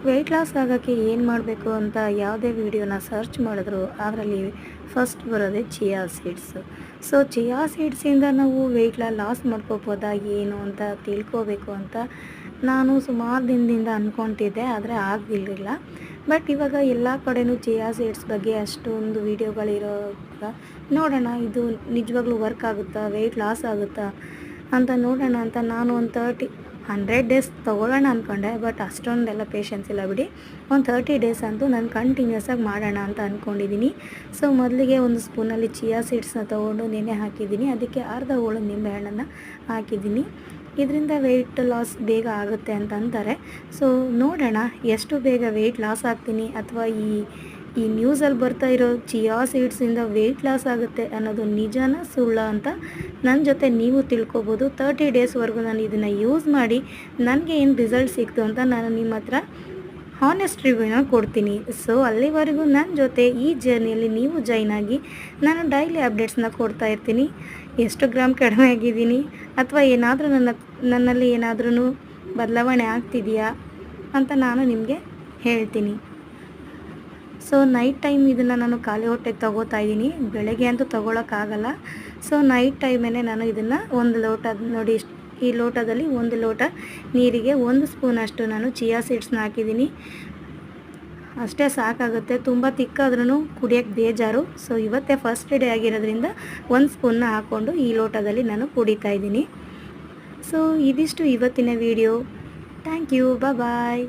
Weight loss ಆಗೋಕ್ಕೆ ಏನು ಮಾಡಬೇಕು ಅಂತ ಯಾವುದೇ ವಿಡಿಯೋನ ಸರ್ಚ್ ಮಾಡಿದ್ರು ಅದರಲ್ಲಿ ಫಸ್ಟ್ ಬರೋದೇ ಚಿಯಾ ಸೀಡ್ಸು. ಸೊ ಚಿಯಾ ಸೀಡ್ಸಿಂದ ನಾವು ವೆಯ್ಟ್ ಲಾಸ್ ಮಾಡ್ಕೋಬೋದಾ ಏನು ಅಂತ ತಿಳ್ಕೋಬೇಕು ಅಂತ ನಾನು ಸುಮಾರು ದಿನದಿಂದ ಅಂದ್ಕೊತಿದ್ದೆ, ಆದರೆ ಆಗಲಿಲ್ಲ. ಬಟ್ ಇವಾಗ ಎಲ್ಲ ಕಡೆಯೂ ಚಿಯಾ ಸೀಡ್ಸ್ ಬಗ್ಗೆ ಅಷ್ಟೊಂದು ವೀಡಿಯೋಗಳಿರೋವಾಗ ನೋಡೋಣ ಇದು ನಿಜವಾಗ್ಲೂ ವರ್ಕ್ ಆಗುತ್ತಾ, ವೆಯ್ಟ್ ಲಾಸ್ ಆಗುತ್ತಾ ಅಂತ ನೋಡೋಣ ಅಂತ ನಾನು ಒಂದು 100 ಡೇಸ್ ತೊಗೊಳ್ಳೋಣ ಅಂದ್ಕೊಂಡೆ. ಬಟ್ ಅಷ್ಟೊಂದೆಲ್ಲ ಪೇಷನ್ಸ್ ಇಲ್ಲ ಬಿಡಿ. ಒಂದು 30 ಡೇಸ್ ಅಂತೂ ನಾನು ಕಂಟಿನ್ಯೂಸಾಗಿ ಮಾಡೋಣ ಅಂತ ಅಂದ್ಕೊಂಡಿದ್ದೀನಿ. ಸೊ ಮೊದಲಿಗೆ ಒಂದು ಸ್ಪೂನಲ್ಲಿ ಚಿಯಾ ಸೀಡ್ಸ್ನ ತೊಗೊಂಡು ನೆನೆ ಹಾಕಿದ್ದೀನಿ. ಅದಕ್ಕೆ ಅರ್ಧ ಹೋಳು ನಿಂಬೆಹಣ್ಣನ್ನು ಹಾಕಿದ್ದೀನಿ. ಇದರಿಂದ ವೆಯ್ಟ್ ಲಾಸ್ ಬೇಗ ಆಗುತ್ತೆ ಅಂತ ಅಂತಾರೆ. ಸೊ ನೋಡೋಣ ಎಷ್ಟು ಬೇಗ ವೆಯ್ಟ್ ಲಾಸ್ ಆಗ್ತೀನಿ, ಅಥವಾ ಈ ನ್ಯೂಸಲ್ಲಿ ಬರ್ತಾ ಇರೋ ಚಿಯಾ ಸೀಡ್ಸಿಂದ ವೆಯ್ಟ್ ಲಾಸ್ ಆಗುತ್ತೆ ಅನ್ನೋದು ನಿಜಾನ ಸುಳ್ಳ ಅಂತ ನನ್ನ ಜೊತೆ ನೀವು ತಿಳ್ಕೊಬೋದು. 30 ಡೇಸ್ವರೆಗೂ ನಾನು ಇದನ್ನು ಯೂಸ್ ಮಾಡಿ ನನಗೆ ಏನು ರಿಸಲ್ಟ್ ಸಿಕ್ತು ಅಂತ ನಾನು ನಿಮ್ಮ ಹತ್ರ ಹಾನೆಸ್ಟ್ ರಿವ್ಯೂನ ಕೊಡ್ತೀನಿ. ಸೊ ಅಲ್ಲಿವರೆಗೂ ನನ್ನ ಜೊತೆ ಈ ಜರ್ನಿಯಲ್ಲಿ ನೀವು ಜಾಯ್ನ್ ಆಗಿ ನಾನು ಡೈಲಿ ಅಪ್ಡೇಟ್ಸ್ನ ಕೊಡ್ತಾ ಇರ್ತೀನಿ. ಎಷ್ಟು ಗ್ರಾಮ್ ಕಡಿಮೆ ಆಗಿದ್ದೀನಿ, ಅಥವಾ ಏನಾದರೂ ನನ್ನಲ್ಲಿ ಏನಾದ್ರೂ ಬದಲಾವಣೆ ಆಗ್ತಿದೆಯಾ ಅಂತ ನಾನು ನಿಮಗೆ ಹೇಳ್ತೀನಿ. ಸೊ ನೈಟ್ ಟೈಮ್ ಇದನ್ನು ನಾನು ಖಾಲಿ ಹೊಟ್ಟೆಗೆ ತೊಗೋತಾ ಇದ್ದೀನಿ, ಬೆಳಗ್ಗೆ ಅಂತೂ ತೊಗೊಳಕ್ಕಾಗಲ್ಲ. ಸೊ ನೈಟ್ ಟೈಮೇ ನಾನು ಇದನ್ನು ಒಂದು ಲೋಟ ನೋಡಿ, ಈ ಲೋಟದಲ್ಲಿ 1 ಲೋಟ ನೀರಿಗೆ 1 ಸ್ಪೂನಷ್ಟು ನಾನು ಚಿಯಾ ಸೀಡ್ಸ್ನ ಹಾಕಿದ್ದೀನಿ. ಅಷ್ಟೇ ಸಾಕಾಗುತ್ತೆ, ತುಂಬ ತಿಕ್ಕಾದ್ರೂ ಕುಡಿಯೋಕ್ಕೆ ಬೇಜಾರು. ಸೊ ಇವತ್ತೇ ಫಸ್ಟ್ ಡೇ ಆಗಿರೋದ್ರಿಂದ 1 ಸ್ಪೂನ್ನ ಹಾಕ್ಕೊಂಡು ಈ ಲೋಟದಲ್ಲಿ ನಾನು ಕುಡಿತಾ ಇದ್ದೀನಿ. ಸೊ ಇದಿಷ್ಟು ಇವತ್ತಿನ ವಿಡಿಯೋ. Thank you, bye.